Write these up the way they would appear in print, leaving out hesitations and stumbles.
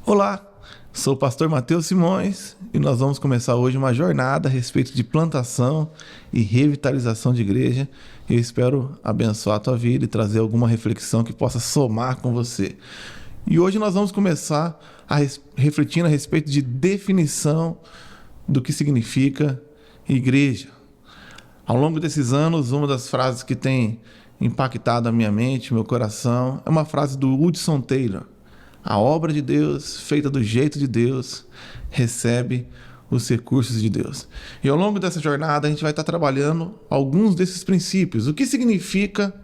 Olá, sou o pastor Matheus Simões e nós vamos começar hoje uma jornada a respeito de plantação e revitalização de igreja. Eu espero abençoar a tua vida e trazer alguma reflexão que possa somar com você. E hoje nós vamos começar refletindo a respeito de definição do que significa igreja. Ao longo desses anos, uma das frases que tem impactado a minha mente, meu coração, é uma frase do Hudson Taylor. A obra de Deus, feita do jeito de Deus, recebe os recursos de Deus. E ao longo dessa jornada a gente vai estar trabalhando alguns desses princípios. O que significa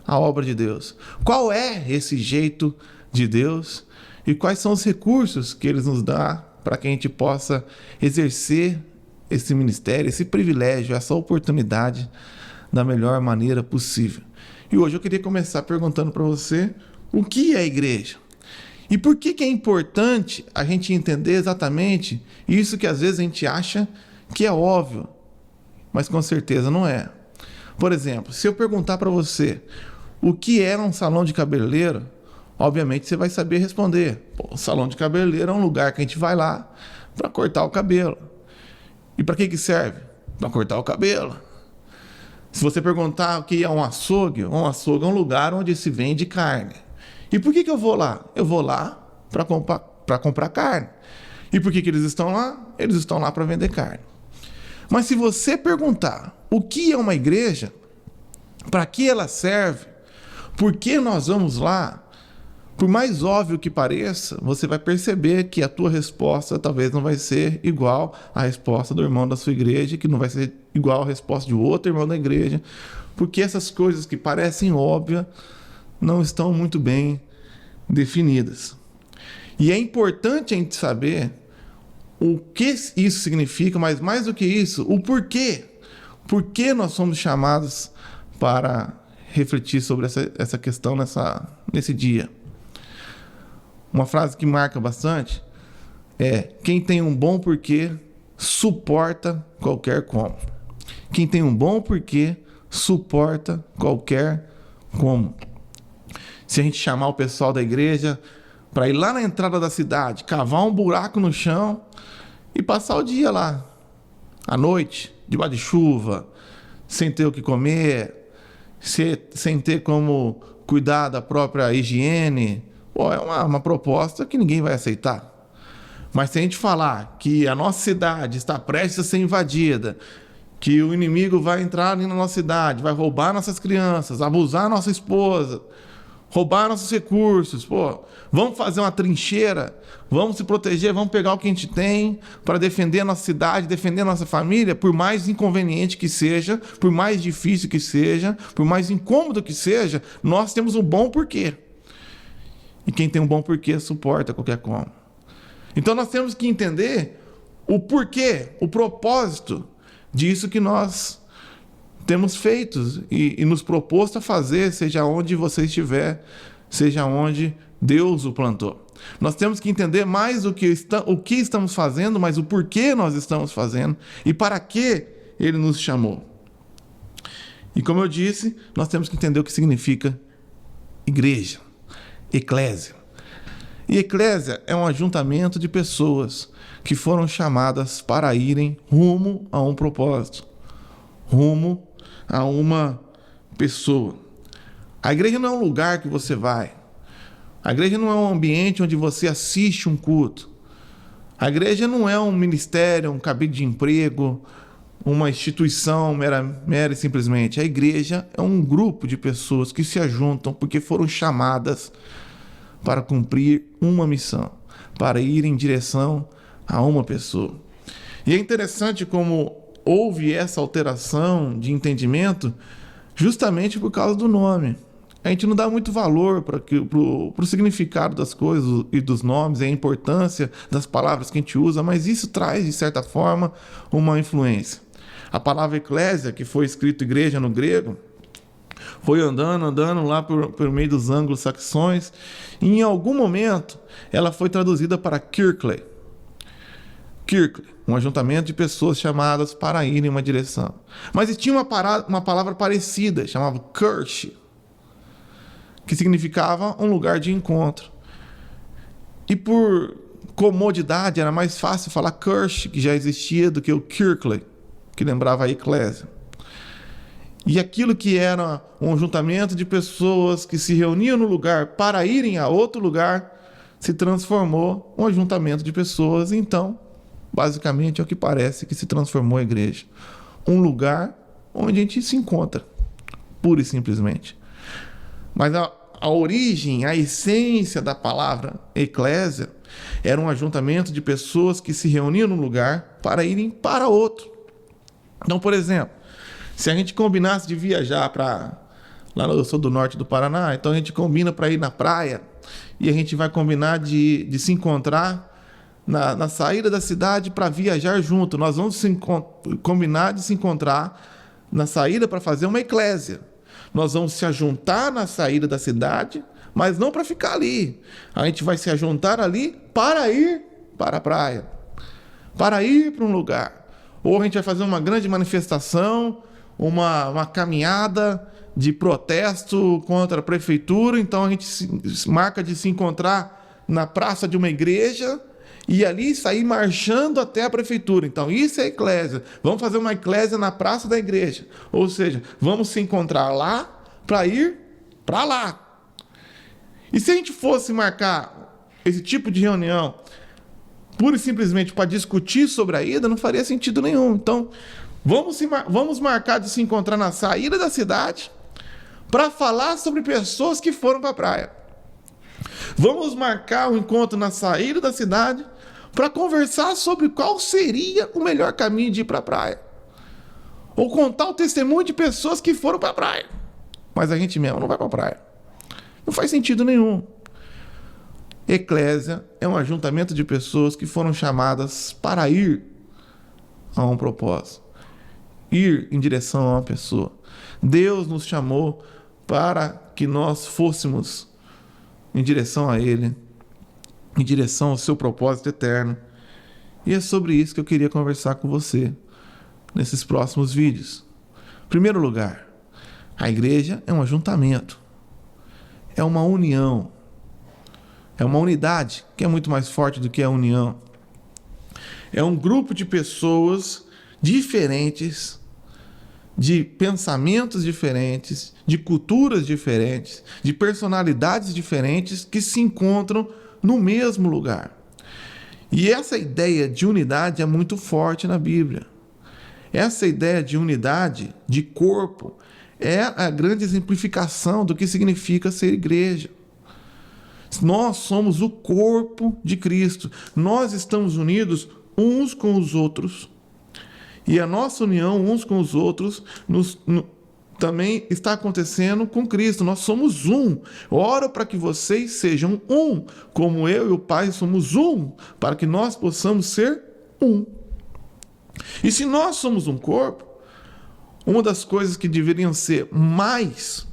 a obra de Deus? Qual é esse jeito de Deus? E quais são os recursos que Ele nos dá para que a gente possa exercer esse ministério, esse privilégio, essa oportunidade da melhor maneira possível. E hoje eu queria começar perguntando para você o que é a igreja? E por que é importante a gente entender exatamente isso que às vezes a gente acha que é óbvio, mas com certeza não é. Por exemplo, se eu perguntar para você o que é um salão de cabeleireiro, obviamente você vai saber responder. O salão de cabeleireiro é um lugar que a gente vai lá para cortar o cabelo. E para que serve? Para cortar o cabelo. Se você perguntar o que é um açougue é um lugar onde se vende carne. E por que eu vou lá? Eu vou lá para comprar carne. E por que eles estão lá? Eles estão lá para vender carne. Mas se você perguntar o que é uma igreja, para que ela serve, por que nós vamos lá, por mais óbvio que pareça, você vai perceber que a tua resposta talvez não vai ser igual à resposta do irmão da sua igreja, que não vai ser igual à resposta de outro irmão da igreja, porque essas coisas que parecem óbvias não estão muito bem definidas. E é importante a gente saber o que isso significa, mas mais do que isso, o porquê. Por que nós somos chamados para refletir sobre essa questão nesse dia. Uma frase que marca bastante é: quem tem um bom porquê suporta qualquer como. Quem tem um bom porquê suporta qualquer como. Se a gente chamar o pessoal da igreja para ir lá na entrada da cidade, cavar um buraco no chão e passar o dia lá, à noite, debaixo de chuva, sem ter o que comer, sem ter como cuidar da própria higiene, é uma proposta que ninguém vai aceitar. Mas se a gente falar que a nossa cidade está prestes a ser invadida, que o inimigo vai entrar ali na nossa cidade, vai roubar nossas crianças, abusar nossa esposa, roubar nossos recursos, vamos fazer uma trincheira, vamos se proteger, vamos pegar o que a gente tem para defender a nossa cidade, defender a nossa família, por mais inconveniente que seja, por mais difícil que seja, por mais incômodo que seja, nós temos um bom porquê. E quem tem um bom porquê suporta qualquer como. Então nós temos que entender o porquê, o propósito disso que nós temos feito e nos proposto a fazer, seja onde você estiver, seja onde Deus o plantou. Nós temos que entender mais o que estamos fazendo, mas o porquê nós estamos fazendo e para que Ele nos chamou. E como eu disse, nós temos que entender o que significa igreja, eclésia. E eclésia é um ajuntamento de pessoas que foram chamadas para irem rumo a um propósito, rumo a uma pessoa. A igreja não é um lugar que você vai. A igreja não é um ambiente onde você assiste um culto. A igreja não é um ministério, um cabide de emprego, uma instituição mera e simplesmente. A igreja é um grupo de pessoas que se ajuntam porque foram chamadas para cumprir uma missão, para ir em direção a uma pessoa. E é interessante como houve essa alteração de entendimento justamente por causa do nome. A gente não dá muito valor para o significado das coisas e dos nomes, e a importância das palavras que a gente usa, mas isso traz, de certa forma, uma influência. A palavra eclésia, que foi escrito igreja no grego, foi andando lá por meio dos anglo-saxões, e em algum momento ela foi traduzida para Kirkley, um ajuntamento de pessoas chamadas para ir em uma direção. Mas tinha uma palavra parecida, chamava Kirche, que significava um lugar de encontro. E por comodidade, era mais fácil falar Kirche, que já existia, do que o Kirkle, que lembrava a eclésia. E aquilo que era um juntamento de pessoas que se reuniam no lugar para irem a outro lugar, se transformou um ajuntamento de pessoas. Então, basicamente, é o que parece que se transformou a igreja. Um lugar onde a gente se encontra, pura e simplesmente. Mas a origem, a essência da palavra eclésia era um ajuntamento de pessoas que se reuniam num lugar para irem para outro. Então, por exemplo, se a gente combinasse de viajar para... Lá eu sou do norte do Paraná, então a gente combina para ir na praia e a gente vai combinar de se encontrar na saída da cidade para viajar junto. Nós vamos combinar de se encontrar na saída para fazer uma eclésia. Nós vamos se ajuntar na saída da cidade, mas não para ficar ali. A gente vai se ajuntar ali para ir para a praia, para ir para um lugar. Ou a gente vai fazer uma grande manifestação, uma caminhada de protesto contra a prefeitura. Então a gente marca de se encontrar na praça de uma igreja e ali sair marchando até a prefeitura. Então isso é eclésia. Vamos fazer uma eclésia na praça da igreja. Ou seja, vamos se encontrar lá para ir para lá. E se a gente fosse marcar esse tipo de reunião pura e simplesmente para discutir sobre a ida, não faria sentido nenhum. Então, vamos marcar de se encontrar na saída da cidade para falar sobre pessoas que foram para a praia. Vamos marcar o encontro na saída da cidade para conversar sobre qual seria o melhor caminho de ir para a praia. Ou contar o testemunho de pessoas que foram para a praia. Mas a gente mesmo não vai para a praia. Não faz sentido nenhum. Eclésia é um ajuntamento de pessoas que foram chamadas para ir a um propósito. Ir em direção a uma pessoa. Deus nos chamou para que nós fôssemos em direção a Ele, em direção ao seu propósito eterno. E é sobre isso que eu queria conversar com você nesses próximos vídeos. Em primeiro lugar, a igreja é um ajuntamento, é uma união, é uma unidade que é muito mais forte do que a união. É um grupo de pessoas diferentes, de pensamentos diferentes, de culturas diferentes, de personalidades diferentes que se encontram no mesmo lugar. E essa ideia de unidade é muito forte na Bíblia. Essa ideia de unidade, de corpo, é a grande exemplificação do que significa ser igreja. Nós somos o corpo de Cristo. Nós estamos unidos uns com os outros. E a nossa união uns com os outros também está acontecendo com Cristo. Nós somos um. Oro para que vocês sejam um, como eu e o Pai somos um, para que nós possamos ser um. E se nós somos um corpo, uma das coisas que deveriam ser mais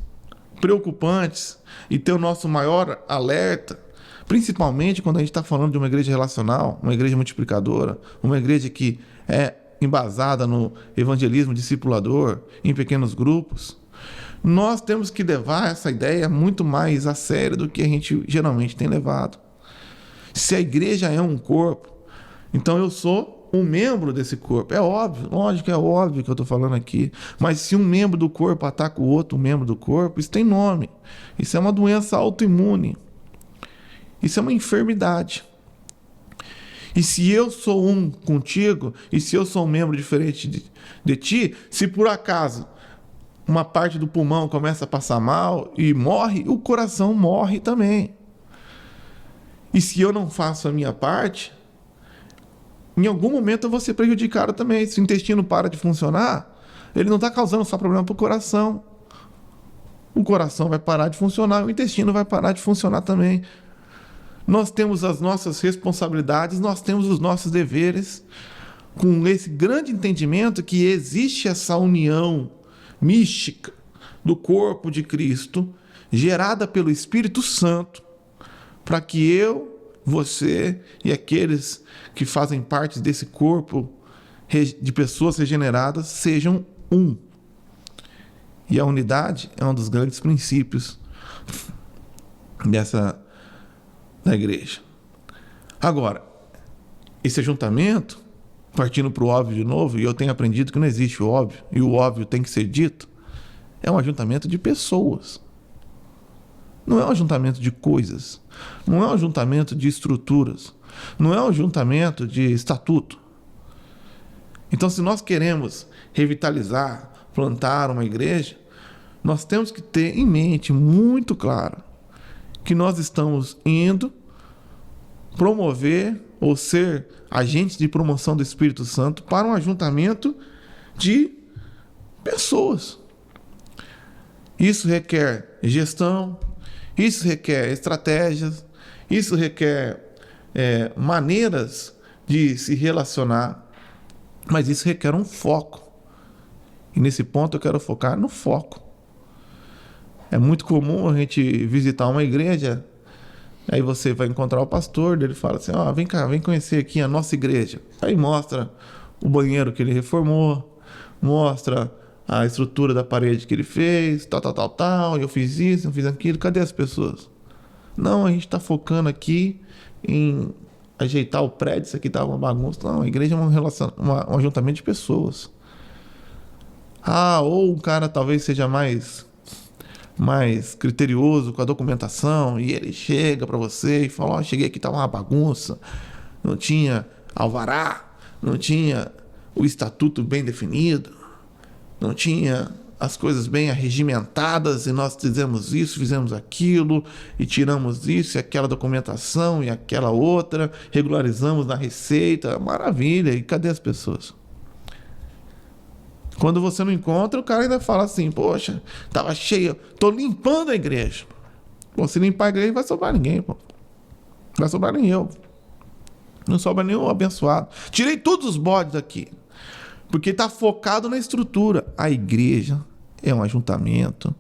preocupantes e ter o nosso maior alerta, principalmente quando a gente está falando de uma igreja relacional, uma igreja multiplicadora, uma igreja que é embasada no evangelismo discipulador, em pequenos grupos, nós temos que levar essa ideia muito mais a sério do que a gente geralmente tem levado. Se a igreja é um corpo, então eu sou um membro desse corpo. É óbvio, lógico, é óbvio que eu estou falando aqui. Mas se um membro do corpo ataca o outro membro do corpo, isso tem nome. Isso é uma doença autoimune. Isso é uma enfermidade. E se eu sou um contigo, e se eu sou um membro diferente de ti, se por acaso uma parte do pulmão começa a passar mal e morre, o coração morre também. E se eu não faço a minha parte, em algum momento eu vou ser prejudicado também. Se o intestino para de funcionar, ele não está causando só problema para o coração. O coração vai parar de funcionar, o intestino vai parar de funcionar também. Nós temos as nossas responsabilidades, nós temos os nossos deveres, com esse grande entendimento que existe essa união mística do corpo de Cristo, gerada pelo Espírito Santo, para que eu, você e aqueles que fazem parte desse corpo de pessoas regeneradas sejam um. E a unidade é um dos grandes princípios da igreja. Agora, esse ajuntamento, partindo para o óbvio de novo, e eu tenho aprendido que não existe o óbvio, e o óbvio tem que ser dito, é um ajuntamento de pessoas. Não é um ajuntamento de coisas. Não é um ajuntamento de estruturas. Não é um ajuntamento de estatuto. Então, se nós queremos revitalizar, plantar uma igreja, nós temos que ter em mente muito claro que nós estamos indo promover ou ser agentes de promoção do Espírito Santo para um ajuntamento de pessoas. Isso requer gestão, isso requer estratégias, isso requer maneiras de se relacionar, mas isso requer um foco. E nesse ponto eu quero focar no foco. É muito comum a gente visitar uma igreja, aí você vai encontrar o pastor, ele fala assim, vem cá, vem conhecer aqui a nossa igreja. Aí mostra o banheiro que ele reformou, mostra a estrutura da parede que ele fez, tal, eu fiz isso, eu fiz aquilo. Cadê as pessoas? Não, a gente está focando aqui em ajeitar o prédio, isso aqui tá uma bagunça. Não, a igreja é um ajuntamento de pessoas. Ou um cara talvez seja mais criterioso com a documentação, e ele chega para você e fala, cheguei aqui, tá uma bagunça, não tinha alvará, não tinha o estatuto bem definido, não tinha as coisas bem arregimentadas, e nós fizemos isso, fizemos aquilo, e tiramos isso e aquela documentação e aquela outra, regularizamos na receita, maravilha, e cadê as pessoas? Quando você não encontra, o cara ainda fala assim, poxa, tava cheio, tô limpando a igreja. Pô, se limpar a igreja, não vai sobrar ninguém, pô. Não vai sobrar nem eu. Não sobra nenhum abençoado. Tirei todos os bodes daqui. Porque está focado na estrutura. A igreja é um ajuntamento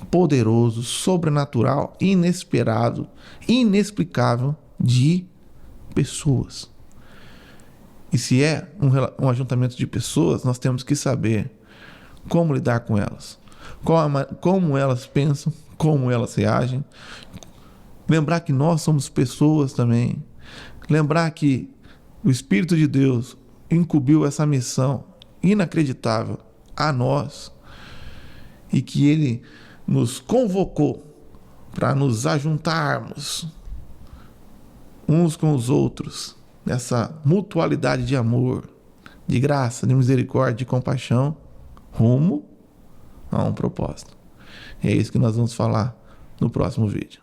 poderoso, sobrenatural, inesperado, inexplicável de pessoas. E se é um ajuntamento de pessoas, nós temos que saber como lidar com elas. Como elas pensam, como elas reagem. Lembrar que nós somos pessoas também. Lembrar que o Espírito de Deus incumbiu essa missão inacreditável a nós e que Ele nos convocou para nos ajuntarmos uns com os outros nessa mutualidade de amor, de graça, de misericórdia, de compaixão, rumo a um propósito. É isso que nós vamos falar no próximo vídeo.